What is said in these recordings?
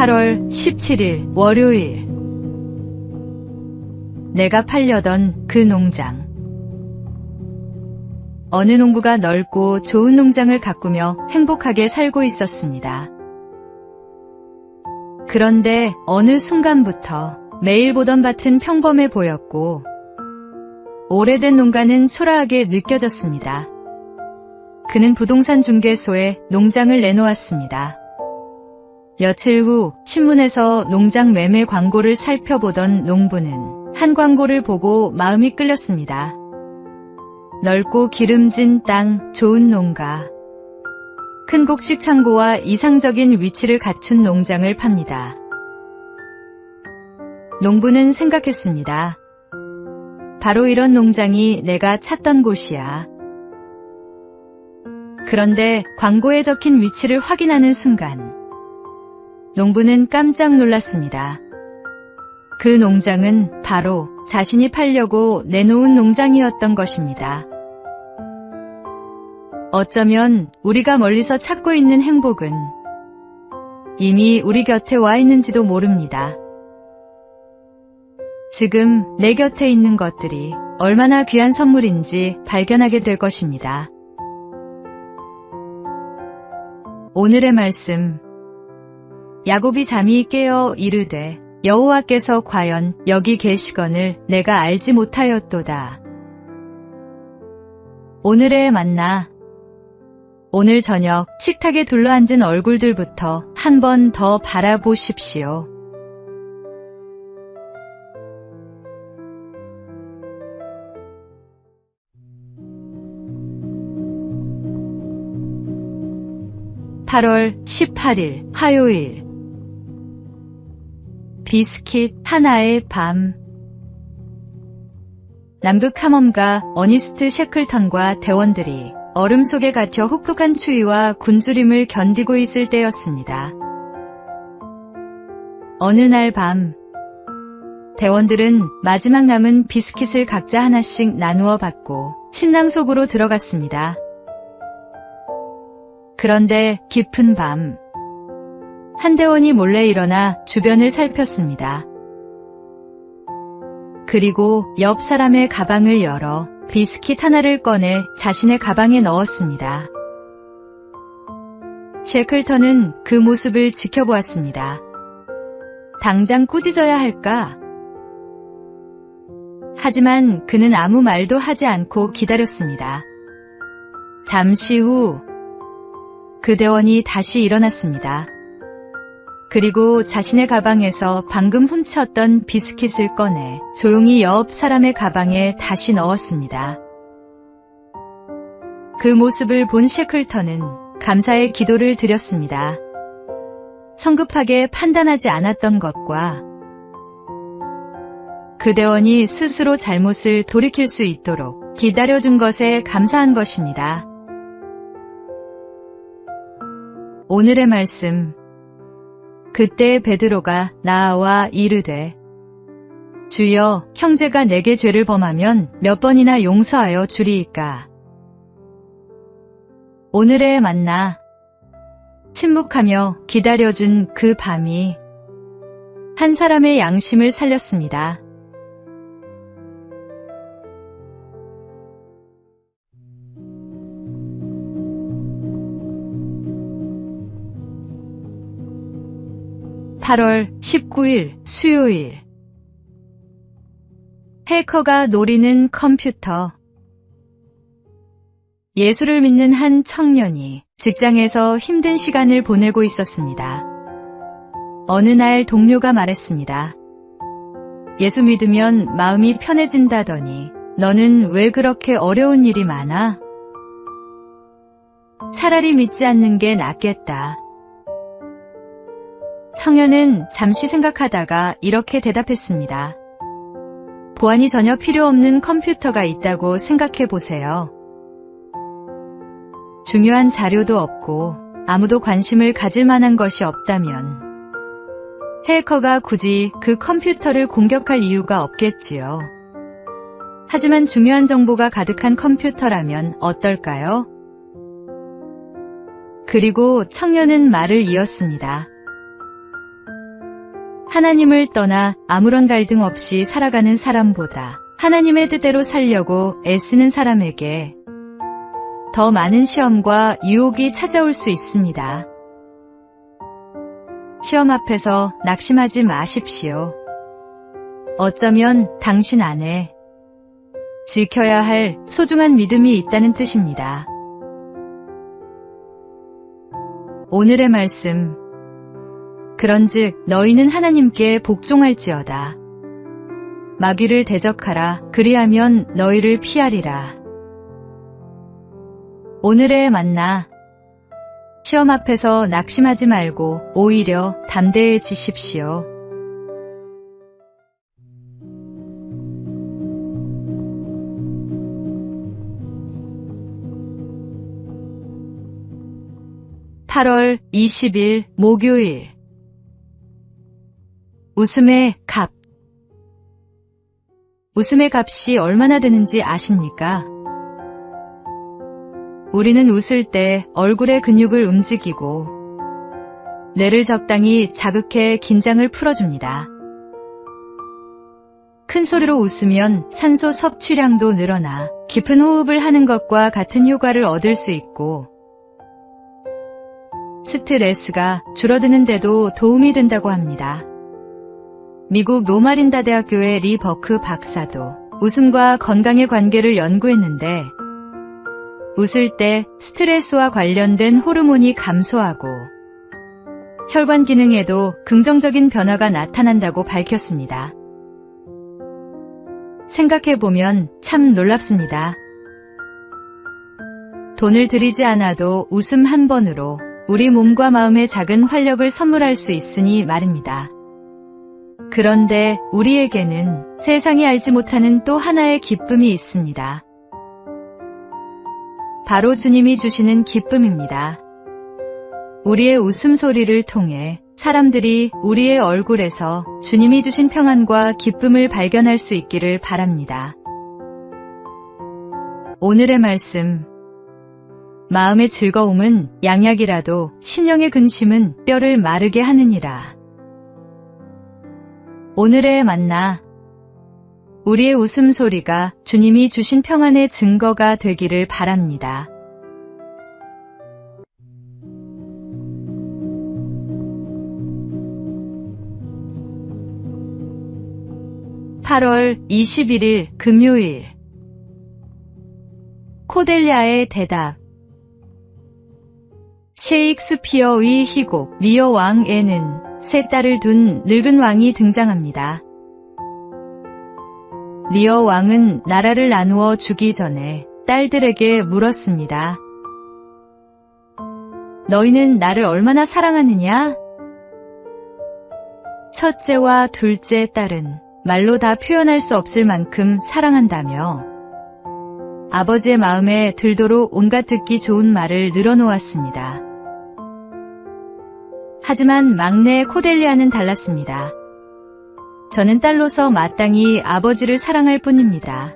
8월 17일 월요일. 내가 팔려던 그 농장. 어느 농부가 넓고 좋은 농장을 가꾸며 행복하게 살고 있었습니다. 그런데 어느 순간부터 매일 보던 밭은 평범해 보였고 오래된 농가는 초라하게 느껴졌습니다. 그는 부동산 중개소에 농장을 내놓았습니다. 며칠 후 신문에서 농장 매매 광고를 살펴보던 농부는 한 광고를 보고 마음이 끌렸습니다. 넓고 기름진 땅, 좋은 농가. 큰 곡식 창고와 이상적인 위치를 갖춘 농장을 팝니다. 농부는 생각했습니다. 바로 이런 농장이 내가 찾던 곳이야. 그런데 광고에 적힌 위치를 확인하는 순간 농부는 깜짝 놀랐습니다. 그 농장은 바로 자신이 팔려고 내놓은 농장이었던 것입니다. 어쩌면 우리가 멀리서 찾고 있는 행복은 이미 우리 곁에 와 있는지도 모릅니다. 지금 내 곁에 있는 것들이 얼마나 귀한 선물인지 발견하게 될 것입니다. 오늘의 말씀. 야곱이 잠이 깨어 이르되 여호와께서 과연 여기 계시거늘 내가 알지 못하였도다. 오늘의 만나. 오늘 저녁 식탁에 둘러앉은 얼굴들부터 한 번 더 바라보십시오. (8월 18일) 화요일. 비스킷 하나의 밤. 남극 탐험가 어니스트 셰클턴과 대원들이 얼음 속에 갇혀 혹독한 추위와 굶주림을 견디고 있을 때였습니다. 어느 날 밤, 대원들은 마지막 남은 비스킷을 각자 하나씩 나누어 받고 침낭 속으로 들어갔습니다. 그런데 깊은 밤, 한 대원이 몰래 일어나 주변을 살폈습니다. 그리고 옆 사람의 가방을 열어 비스킷 하나를 꺼내 자신의 가방에 넣었습니다. 셰클턴은 그 모습을 지켜보았습니다. 당장 꾸짖어야 할까? 하지만 그는 아무 말도 하지 않고 기다렸습니다. 잠시 후 그 대원이 다시 일어났습니다. 그리고 자신의 가방에서 방금 훔쳤던 비스킷을 꺼내 조용히 옆 사람의 가방에 다시 넣었습니다. 그 모습을 본 셰클턴은 감사의 기도를 드렸습니다. 성급하게 판단하지 않았던 것과 그 대원이 스스로 잘못을 돌이킬 수 있도록 기다려준 것에 감사한 것입니다. 오늘의 말씀. 그때 베드로가 나와 이르되 주여 형제가 내게 죄를 범하면 몇 번이나 용서하여 주리이까. 오늘의 만나. 침묵하며 기다려준 그 밤이 한 사람의 양심을 살렸습니다. (8월 19일) 수요일. 해커가 노리는 컴퓨터. 예수를 믿는 한 청년이 직장에서 힘든 시간을 보내고 있었습니다. 어느 날 동료가 말했습니다. 예수 믿으면 마음이 편해진다더니 너는 왜 그렇게 어려운 일이 많아? 차라리 믿지 않는 게 낫겠다. 청년은 잠시 생각하다가 이렇게 대답했습니다. 보안이 전혀 필요 없는 컴퓨터가 있다고 생각해 보세요. 중요한 자료도 없고 아무도 관심을 가질 만한 것이 없다면 해커가 굳이 그 컴퓨터를 공격할 이유가 없겠지요. 하지만 중요한 정보가 가득한 컴퓨터라면 어떨까요? 그리고 청년은 말을 이었습니다. 하나님을 떠나 아무런 갈등 없이 살아가는 사람보다 하나님의 뜻대로 살려고 애쓰는 사람에게 더 많은 시험과 유혹이 찾아올 수 있습니다. 시험 앞에서 낙심하지 마십시오. 어쩌면 당신 안에 지켜야 할 소중한 믿음이 있다는 뜻입니다. 오늘의 말씀. 그런즉 너희는 하나님께 복종할지어다. 마귀를 대적하라. 그리하면 너희를 피하리라. 오늘의 만나. 시험 앞에서 낙심하지 말고 오히려 담대해지십시오. (8월 20일) 목요일. 웃음의 값. 웃음의 값이 얼마나 되는지 아십니까? 우리는 웃을 때 얼굴의 근육을 움직이고 뇌를 적당히 자극해 긴장을 풀어줍니다. 큰 소리로 웃으면 산소 섭취량도 늘어나 깊은 호흡을 하는 것과 같은 효과를 얻을 수 있고 스트레스가 줄어드는 데도 도움이 된다고 합니다. 미국 로마린다 대학교의 리 버크 박사도 웃음과 건강의 관계를 연구했는데 웃을 때 스트레스와 관련된 호르몬이 감소하고 혈관 기능에도 긍정적인 변화가 나타난다고 밝혔습니다. 생각해보면 참 놀랍습니다. 돈을 들이지 않아도 웃음 한 번으로 우리 몸과 마음에 작은 활력을 선물할 수 있으니 말입니다. 그런데 우리에게는 세상이 알지 못하는 또 하나의 기쁨이 있습니다. 바로 주님이 주시는 기쁨입니다. 우리의 웃음소리를 통해 사람들이 우리의 얼굴에서 주님이 주신 평안과 기쁨을 발견할 수 있기를 바랍니다. 오늘의 말씀. 마음의 즐거움은 양약이라도 신령의 근심은 뼈를 마르게 하느니라. 오늘의 만나. 우리의 웃음소리가 주님이 주신 평안의 증거가 되기를 바랍니다. (8월 21일) 금요일. 코델리아의 대답. 셰익스피어의 희곡 리어 왕에는 세 딸을 둔 늙은 왕이 등장합니다. 리어 왕은 나라를 나누어 주기 전에 딸들에게 물었습니다. 너희는 나를 얼마나 사랑하느냐? 첫째와 둘째 딸은 말로 다 표현할 수 없을 만큼 사랑한다며 아버지의 마음에 들도록 온갖 듣기 좋은 말을 늘어놓았습니다. 하지만 막내 코델리아는 달랐습니다. 저는 딸로서 마땅히 아버지를 사랑할 뿐입니다.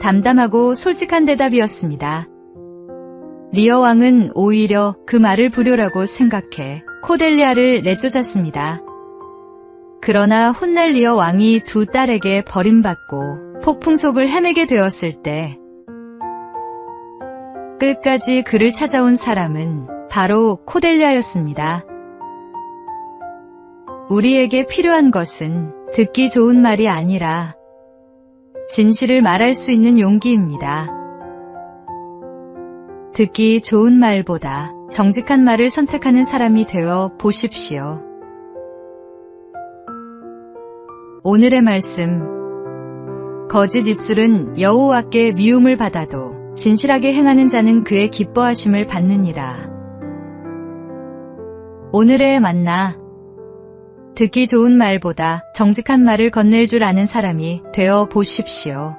담담하고 솔직한 대답이었습니다. 리어 왕은 오히려 그 말을 불효라고 생각해 코델리아를 내쫓았습니다. 그러나 훗날 리어 왕이 두 딸에게 버림받고 폭풍 속을 헤매게 되었을 때 끝까지 그를 찾아온 사람은 바로 코델리아였습니다. 우리에게 필요한 것은 듣기 좋은 말이 아니라 진실을 말할 수 있는 용기입니다. 듣기 좋은 말보다 정직한 말을 선택하는 사람이 되어 보십시오. 오늘의 말씀. 거짓 입술은 여호와께 미움을 받아도 진실하게 행하는 자는 그의 기뻐하심을 받느니라. 오늘의 만나. 듣기 좋은 말보다 정직한 말을 건넬 줄 아는 사람이 되어 보십시오.